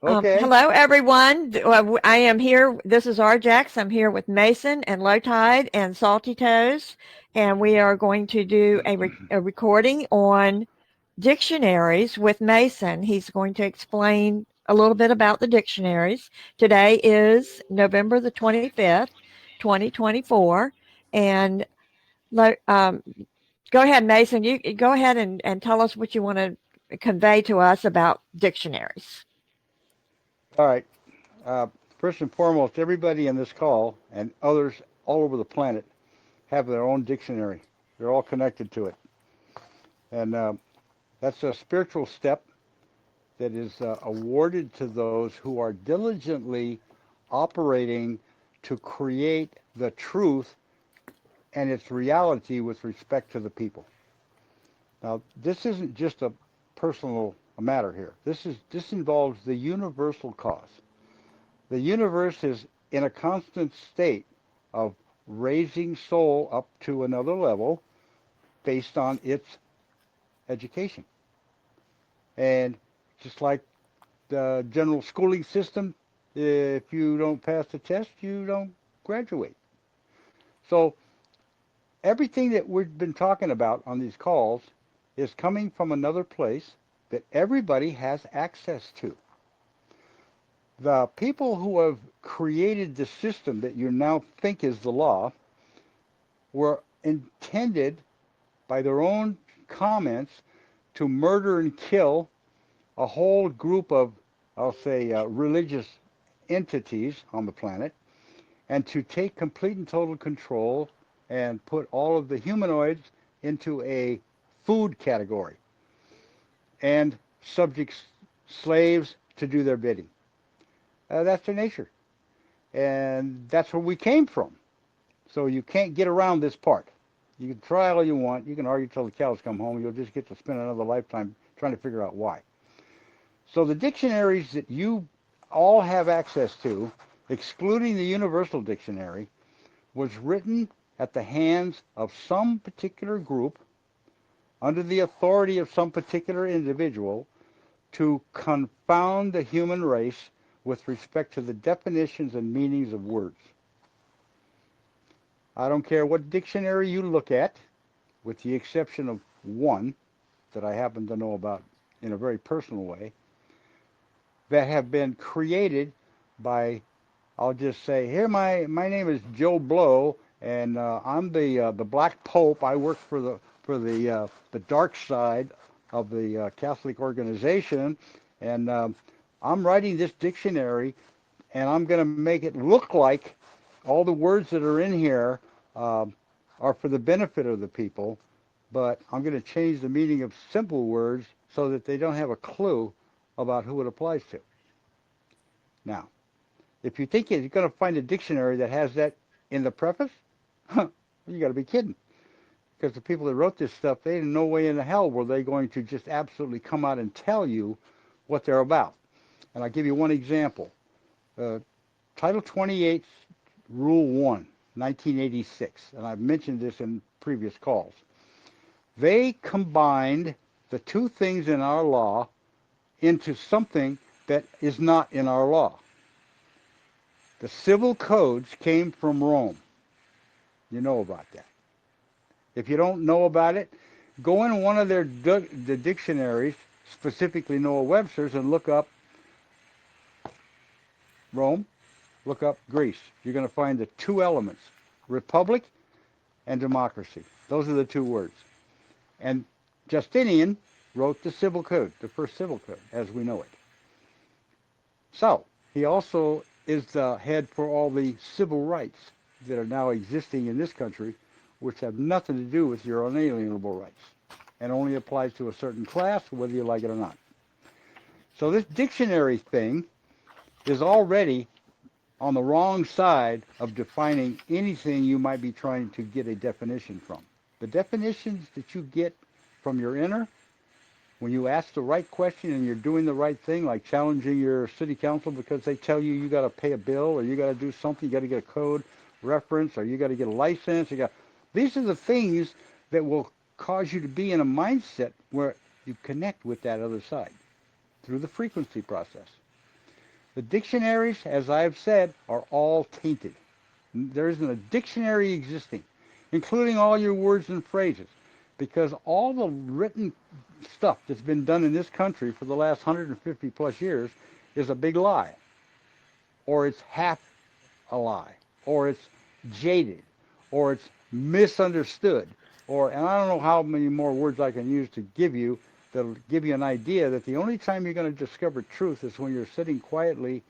Okay. Hello, everyone. I am here. This is RJax. I'm here with Mason and Low Tide and Salty Toes, and we are going to do a recording on dictionaries with Mason. He's going to explain a little bit about the dictionaries. Today is November the 25th, 2024, and go ahead, Mason. You go ahead and tell us what you want to convey to us about dictionaries. All right. Uh, First and foremost, everybody in this call and others all over the planet have their own dictionary. They're all connected to it. And that's a spiritual step that is awarded to those who are diligently operating to create the truth and its reality with respect to the people. Now, this isn't just a personal matter here. This involves the universal cause. The universe is in a constant state of raising soul up to another level based on its education. And just like the general schooling system, if you don't pass the test, you don't graduate. So everything that we've been talking about on these calls is coming from another place that everybody has access to. The people who have created the system that you now think is the law were intended by their own comments to murder and kill a whole group of, I'll say, religious entities on the planet and to take complete and total control and put all of the humanoids into a food category and subject slaves to do their bidding. That's their nature. And that's where we came from. So you can't get around this part. You can try all you want. You can argue till the cows come home. You'll just get to spend another lifetime trying to figure out why. So the dictionaries that you all have access to, excluding the Universal Dictionary, was written at the hands of some particular group under the authority of some particular individual to confound the human race with respect to the definitions and meanings of words. I don't care what dictionary you look at, with the exception of one that I happen to know about in a very personal way, that have been created by, I'll just say, here my name is Joe Blow, and I'm the Black Pope. I work for the dark side of the Catholic organization, and I'm writing this dictionary, and I'm going to make it look like all the words that are in here are for the benefit of the people, but I'm going to change the meaning of simple words so that they don't have a clue about who it applies to. Now, if you think you're going to find a dictionary that has that in the preface, you got to be kidding. Because the people that wrote this stuff, they in no way in the hell were they going to just absolutely come out and tell you what they're about. And I'll give you one example. Title 28, Rule 1, 1986, and I've mentioned this in previous calls. They combined the two things in our law into something that is not in our law. The civil codes came from Rome. You know about that. If you don't know about it, go in one of the dictionaries, specifically Noah Webster's, and look up Rome, look up Greece. You're going to find the two elements, republic and democracy. Those are the two words. And Justinian wrote the civil code, the first civil code, as we know it. So, he also is the head for all the civil rights that are now existing in this country, which have nothing to do with your unalienable rights and only applies to a certain class, whether you like it or not. So this dictionary thing is already on the wrong side of defining anything you might be trying to get a definition from. The definitions that you get from your inner, when you ask the right question and you're doing the right thing, like challenging your city council because they tell you got to pay a bill or you got to do something, you got to get a code reference or you got to get a license. These are the things that will cause you to be in a mindset where you connect with that other side through the frequency process. The dictionaries, as I've said, are all tainted. There isn't a dictionary existing, including all your words and phrases, because all the written stuff that's been done in this country for the last 150 plus years is a big lie, or it's half a lie, or it's jaded, or it's misunderstood, and I don't know how many more words I can use to give you that'll give you an idea that the only time you're going to discover truth is when you're sitting quietly,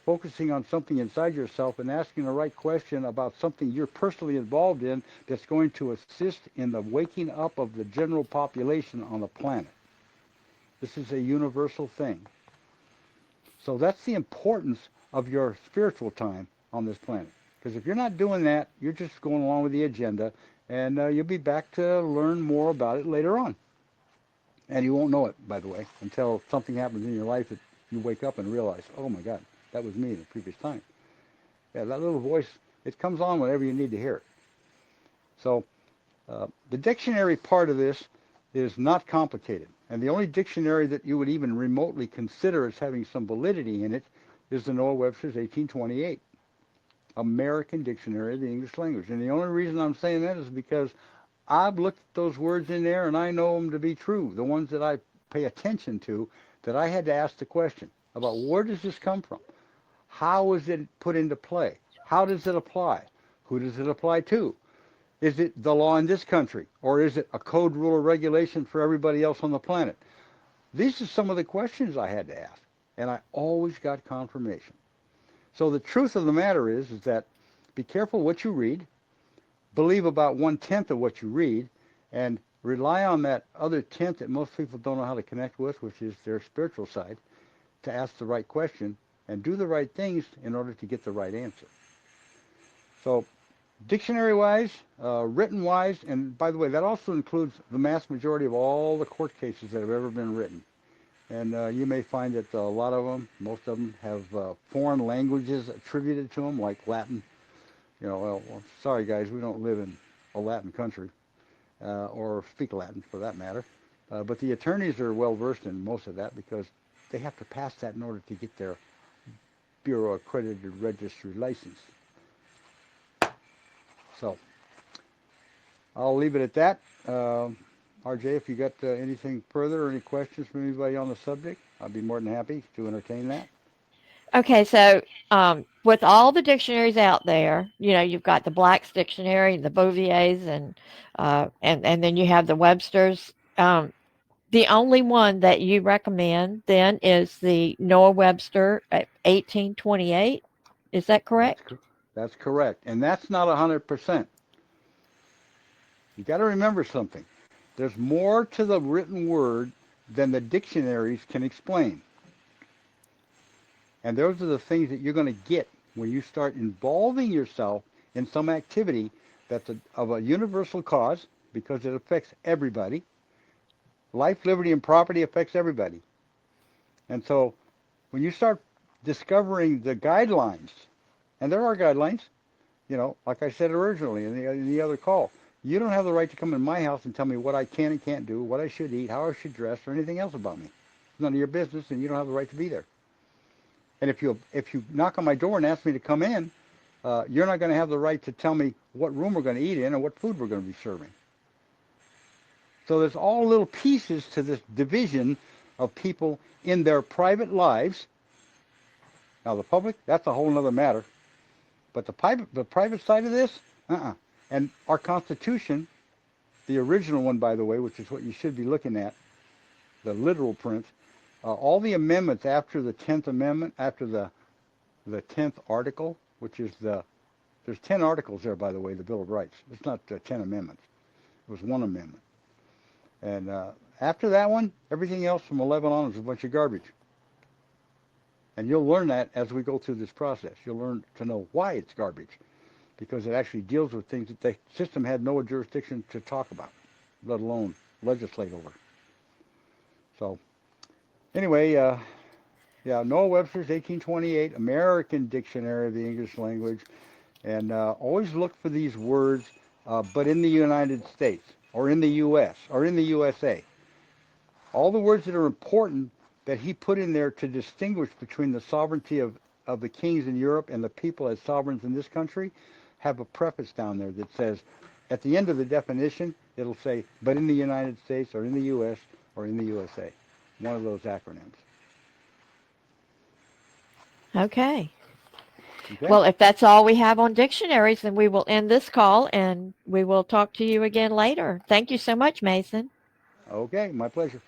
focusing on something inside yourself and asking the right question about something you're personally involved in that's going to assist in the waking up of the general population on the planet. This is a universal thing. So that's the importance of your spiritual time on this planet. Because if you're not doing that, you're just going along with the agenda, and you'll be back to learn more about it later on. And you won't know it, by the way, until something happens in your life that you wake up and realize, oh my God, that was me in the previous time. Yeah, that little voice, it comes on whenever you need to hear it. So the dictionary part of this is not complicated. And the only dictionary that you would even remotely consider as having some validity in it is the Noah Webster's 1828 American Dictionary of the English Language. And the only reason I'm saying that is because I've looked at those words in there and I know them to be true, the ones that I pay attention to, that I had to ask the question about where does this come from? How is it put into play? How does it apply? Who does it apply to? Is it the law in this country, or is it a code, rule, or regulation for everybody else on the planet? These are some of the questions I had to ask, and I always got confirmation. So the truth of the matter is that be careful what you read, believe about 1/10 of what you read, and rely on that other tenth that most people don't know how to connect with, which is their spiritual side, to ask the right question and do the right things in order to get the right answer. So dictionary-wise, written-wise, and by the way, that also includes the mass majority of all the court cases that have ever been written. And you may find that a lot of them, most of them, have foreign languages attributed to them, like Latin. Well, sorry guys, we don't live in a Latin country, or speak Latin for that matter. But the attorneys are well versed in most of that because they have to pass that in order to get their Bureau accredited registry license. So I'll leave it at that. RJ, if you got anything further or any questions from anybody on the subject, I'd be more than happy to entertain that. Okay, so with all the dictionaries out there, you've got the Black's Dictionary, the Bouvier's, and then you have the Webster's. The only one that you recommend then is the Noah Webster 1828. Is that That's correct? that's correct, and that's not 100%. You got to remember something. There's more to the written word than the dictionaries can explain. And those are the things that you're going to get when you start involving yourself in some activity that's of a universal cause because it affects everybody. Life, liberty, and property affects everybody. And so when you start discovering the guidelines, and there are guidelines, like I said originally in the other call, you don't have the right to come in my house and tell me what I can and can't do, what I should eat, how I should dress, or anything else about me. It's none of your business, and you don't have the right to be there. And if you knock on my door and ask me to come in, you're not going to have the right to tell me what room we're going to eat in or what food we're going to be serving. So there's all little pieces to this division of people in their private lives. Now the public, that's a whole other matter. But the private side of this, And our Constitution, the original one, by the way, which is what you should be looking at, the literal print, all the amendments after the 10th Amendment, after the 10th article, which is there's 10 articles there, by the way, the Bill of Rights. It's not 10 amendments. It was one amendment. And after that one, everything else from 11 on is a bunch of garbage. And you'll learn that as we go through this process. You'll learn to know why it's garbage, because it actually deals with things that the system had no jurisdiction to talk about, let alone legislate over. So anyway, Noah Webster's 1828 American Dictionary of the English Language, and always look for these words, but in the United States, or in the U.S., or in the USA. All the words that are important that he put in there to distinguish between the sovereignty of the kings in Europe and the people as sovereigns in this country have a preface down there that says, at the end of the definition, it'll say, but in the United States or in the U.S. or in the USA. One of those acronyms. Okay. Okay? Well, if that's all we have on dictionaries, then we will end this call and we will talk to you again later. Thank you so much, Mason. Okay, my pleasure.